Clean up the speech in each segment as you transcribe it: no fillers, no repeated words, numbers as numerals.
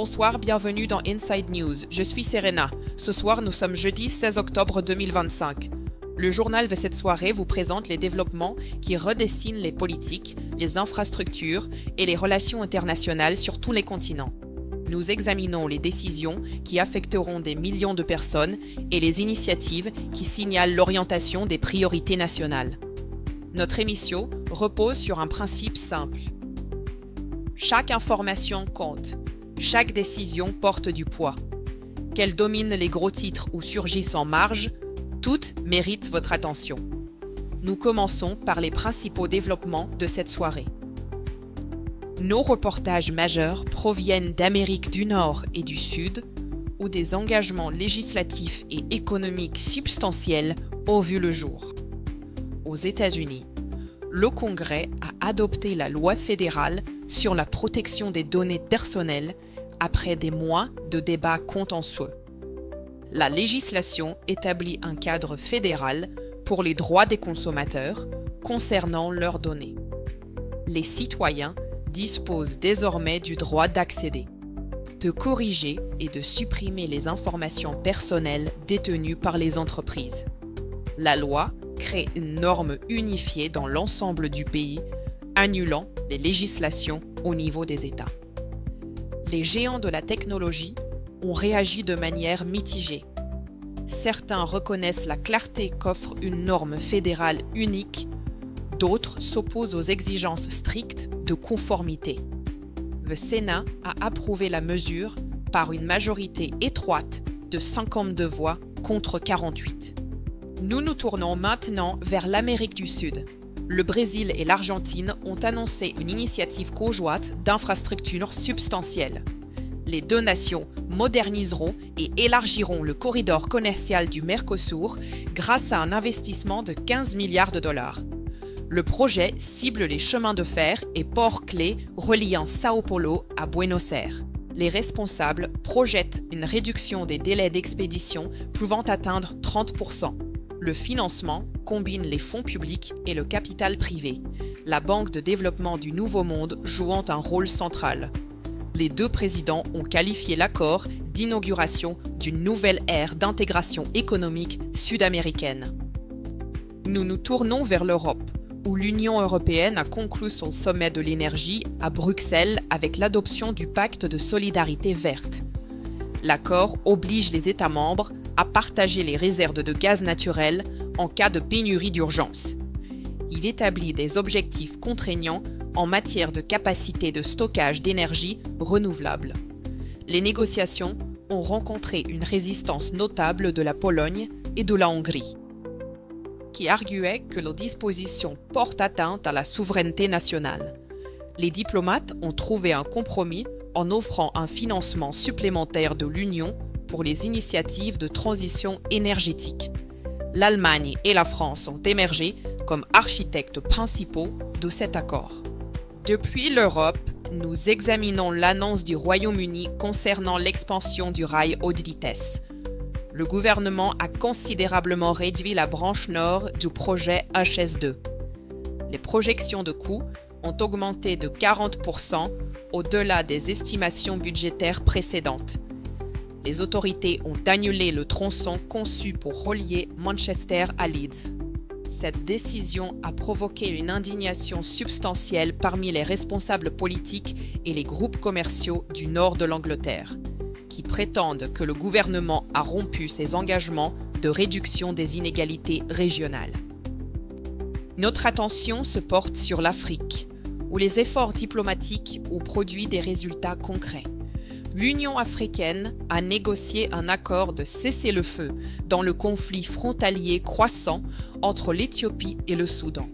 Bonsoir, bienvenue dans Inside News. Je suis Serena. Ce soir, nous sommes jeudi 16 octobre 2025. Le journal de cette soirée vous présente les développements qui redessinent les politiques, les infrastructures et les relations internationales sur tous les continents. Nous examinons les décisions qui affecteront des millions de personnes et les initiatives qui signalent l'orientation des priorités nationales. Notre émission repose sur un principe simple. Chaque information compte. Chaque décision porte du poids. Qu'elle domine les gros titres ou surgissent en marge, toutes méritent votre attention. Nous commençons par les principaux développements de cette soirée. Nos reportages majeurs proviennent d'Amérique du Nord et du Sud, où des engagements législatifs et économiques substantiels ont vu le jour. Aux États-Unis, le Congrès a adopté la loi fédérale sur la protection des données personnelles après des mois de débats contentieux. La législation établit un cadre fédéral pour les droits des consommateurs concernant leurs données. Les citoyens disposent désormais du droit d'accéder, de corriger et de supprimer les informations personnelles détenues par les entreprises. La loi crée une norme unifiée dans l'ensemble du pays, annulant les législations au niveau des États. Les géants de la technologie ont réagi de manière mitigée. Certains reconnaissent la clarté qu'offre une norme fédérale unique, d'autres s'opposent aux exigences strictes de conformité. Le Sénat a approuvé la mesure par une majorité étroite de 52 voix contre 48. Nous nous tournons maintenant vers l'Amérique du Sud. Le Brésil et l'Argentine ont annoncé une initiative conjointe d'infrastructures substantielles. Les deux nations moderniseront et élargiront le corridor commercial du Mercosur grâce à un investissement de 15 milliards de dollars. Le projet cible les chemins de fer et ports clés reliant Sao Paulo à Buenos Aires. Les responsables projettent une réduction des délais d'expédition pouvant atteindre 30%. Le financement combine les fonds publics et le capital privé, la Banque de développement du Nouveau Monde jouant un rôle central. Les deux présidents ont qualifié l'accord d'inauguration d'une nouvelle ère d'intégration économique sud-américaine. Nous nous tournons vers l'Europe, où l'Union européenne a conclu son sommet de l'énergie à Bruxelles avec l'adoption du pacte de solidarité verte. L'accord oblige les États membres à partager les réserves de gaz naturel en cas de pénurie d'urgence. Il établit des objectifs contraignants en matière de capacité de stockage d'énergie renouvelable. Les négociations ont rencontré une résistance notable de la Pologne et de la Hongrie, qui arguaient que leurs dispositions portent atteinte à la souveraineté nationale. Les diplomates ont trouvé un compromis en offrant un financement supplémentaire de l'Union pour les initiatives de transition énergétique. L'Allemagne et la France ont émergé comme architectes principaux de cet accord. Depuis l'Europe, nous examinons l'annonce du Royaume-Uni concernant l'expansion du rail haute vitesse. Le gouvernement a considérablement réduit la branche nord du projet HS2. Les projections de coûts ont augmenté de 40% au-delà des estimations budgétaires précédentes. Les autorités ont annulé le tronçon conçu pour relier Manchester à Leeds. Cette décision a provoqué une indignation substantielle parmi les responsables politiques et les groupes commerciaux du nord de l'Angleterre, qui prétendent que le gouvernement a rompu ses engagements de réduction des inégalités régionales. Notre attention se porte sur l'Afrique, où les efforts diplomatiques ont produit des résultats concrets. L'Union africaine a négocié un accord de cessez-le-feu dans le conflit frontalier croissant entre l'Éthiopie et le Soudan.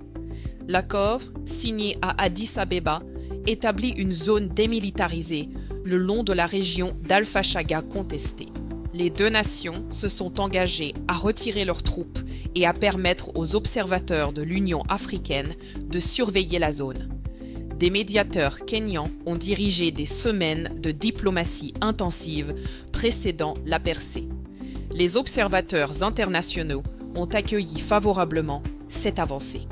L'accord, signé à Addis Abeba, établit une zone démilitarisée le long de la région d'Al-Fashaga contestée. Les deux nations se sont engagées à retirer leurs troupes et à permettre aux observateurs de l'Union africaine de surveiller la zone. Des médiateurs kenyans ont dirigé des semaines de diplomatie intensive précédant la percée. Les observateurs internationaux ont accueilli favorablement cette avancée.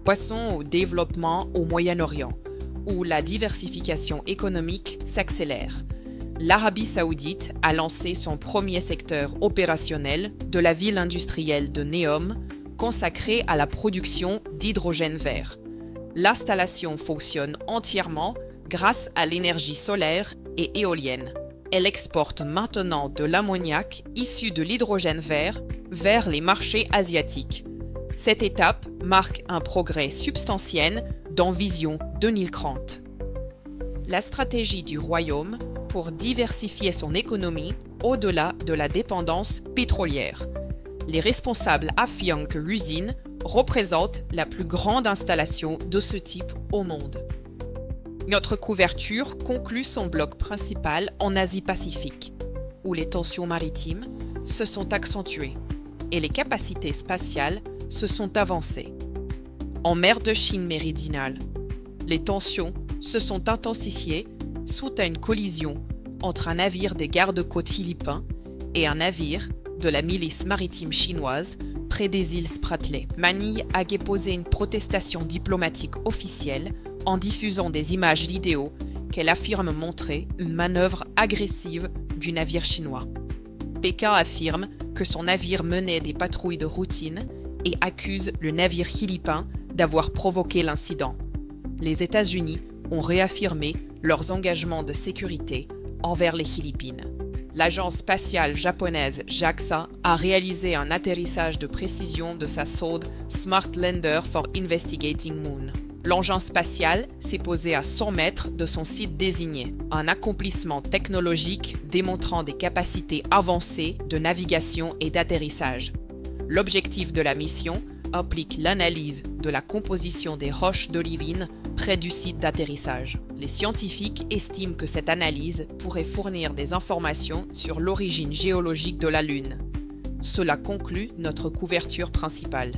Passons au développement au Moyen-Orient, où la diversification économique s'accélère. l'Arabie Saoudite a lancé son premier secteur opérationnel de la ville industrielle de Neom, consacré à la production d'hydrogène vert. L'installation fonctionne entièrement grâce à l'énergie solaire et éolienne. Elle exporte maintenant de l'ammoniac issu de l'hydrogène vert vers les marchés asiatiques. Cette étape marque un progrès substantiel dans Vision 2030. La stratégie du royaume pour diversifier son économie au-delà de la dépendance pétrolière. Les responsables affirment que l'usine représente la plus grande installation de ce type au monde. Notre couverture conclut son bloc principal en Asie-Pacifique, où les tensions maritimes se sont accentuées et les capacités spatiales se sont avancées. En mer de Chine méridionale, les tensions se sont intensifiées suite à une collision entre un navire des gardes-côtes philippins et un navire de la milice maritime chinoise près des îles Spratly. Manille a déposé une protestation diplomatique officielle en diffusant des images vidéo qu'elle affirme montrer une manœuvre agressive du navire chinois. Pékin affirme que son navire menait des patrouilles de routine et accuse le navire philippin d'avoir provoqué l'incident. Les États-Unis ont réaffirmé leurs engagements de sécurité envers les Philippines. L'agence spatiale japonaise JAXA a réalisé un atterrissage de précision de sa sonde Smart Lander for Investigating Moon. L'engin spatial s'est posé à 100 mètres de son site désigné, un accomplissement technologique démontrant des capacités avancées de navigation et d'atterrissage. L'objectif de la mission implique l'analyse de la composition des roches d'olivine près du site d'atterrissage. Les scientifiques estiment que cette analyse pourrait fournir des informations sur l'origine géologique de la Lune. Cela conclut notre couverture principale.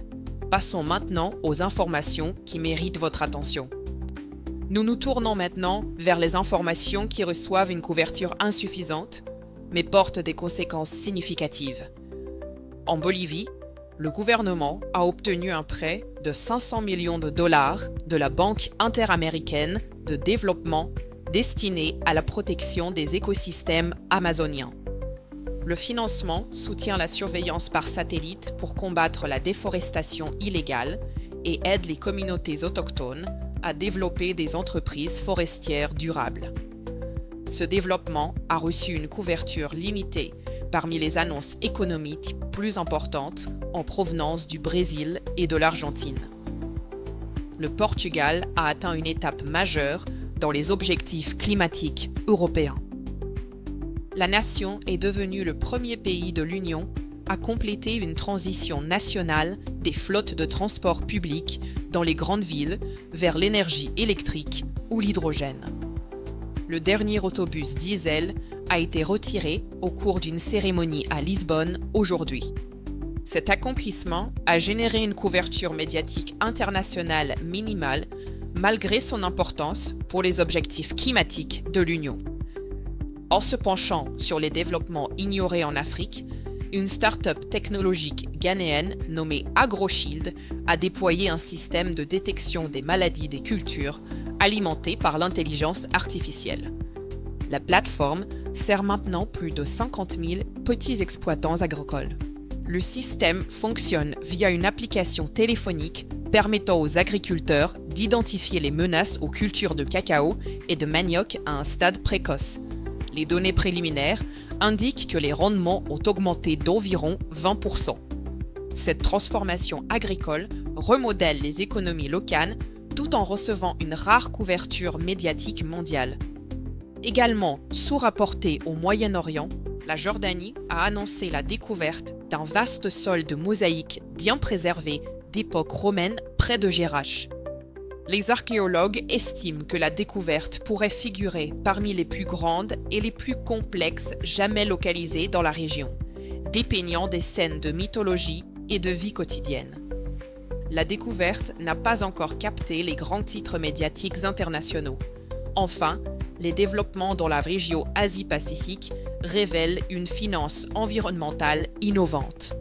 Passons maintenant aux informations qui méritent votre attention. Nous nous tournons maintenant vers les informations qui reçoivent une couverture insuffisante, mais portent des conséquences significatives. En Bolivie, le gouvernement a obtenu un prêt de 500 millions de dollars de la Banque interaméricaine de développement destiné à la protection des écosystèmes amazoniens. Le financement soutient la surveillance par satellite pour combattre la déforestation illégale et aide les communautés autochtones à développer des entreprises forestières durables. Ce développement a reçu une couverture limitée parmi les annonces économiques plus importantes en provenance du Brésil et de l'Argentine. Le Portugal a atteint une étape majeure dans les objectifs climatiques européens. La nation est devenue le premier pays de l'Union à compléter une transition nationale des flottes de transport public dans les grandes villes vers l'énergie électrique ou l'hydrogène. Le dernier autobus diesel a été retiré au cours d'une cérémonie à Lisbonne aujourd'hui. Cet accomplissement a généré une couverture médiatique internationale minimale malgré son importance pour les objectifs climatiques de l'Union. En se penchant sur les développements ignorés en Afrique, une start-up technologique ghanéenne nommée AgroShield a déployé un système de détection des maladies des cultures alimenté par l'intelligence artificielle. La plateforme sert maintenant plus de 50 000 petits exploitants agricoles. Le système fonctionne via une application téléphonique permettant aux agriculteurs d'identifier les menaces aux cultures de cacao et de manioc à un stade précoce. Les données préliminaires indiquent que les rendements ont augmenté d'environ 20%. Cette transformation agricole remodèle les économies locales tout en recevant une rare couverture médiatique mondiale. Également sous-rapportée au Moyen-Orient, la Jordanie a annoncé la découverte d'un vaste sol de mosaïques bien préservé d'époque romaine près de Jerash. Les archéologues estiment que la découverte pourrait figurer parmi les plus grandes et les plus complexes jamais localisées dans la région, dépeignant des scènes de mythologie et de vie quotidienne. La découverte n'a pas encore capté les grands titres médiatiques internationaux. Enfin, les développements dans la région Asie-Pacifique révèlent une finance environnementale innovante.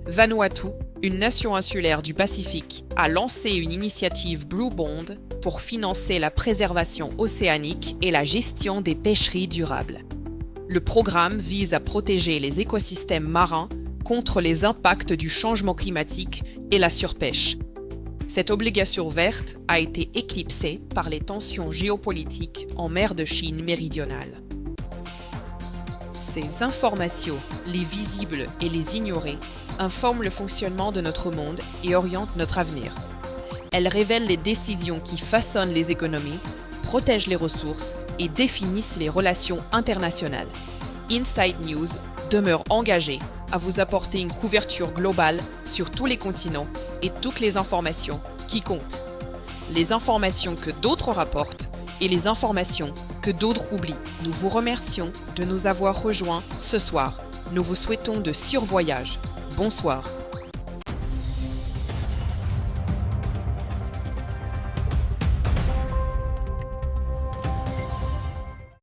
Vanuatu, une nation insulaire du Pacifique, a lancé une initiative Blue Bond pour financer la préservation océanique et la gestion des pêcheries durables. Le programme vise à protéger les écosystèmes marins contre les impacts du changement climatique et la surpêche. Cette obligation verte a été éclipsée par les tensions géopolitiques en mer de Chine méridionale. Ces informations, les visibles et les ignorées, informent le fonctionnement de notre monde et orientent notre avenir. Elles révèlent les décisions qui façonnent les économies, protègent les ressources et définissent les relations internationales. Inside News demeure engagé à vous apporter une couverture globale sur tous les continents et toutes les informations qui comptent. Les informations que d'autres rapportent et les informations que d'autres oublient. Nous vous remercions de nous avoir rejoints ce soir. Nous vous souhaitons de survoyages. Bonsoir.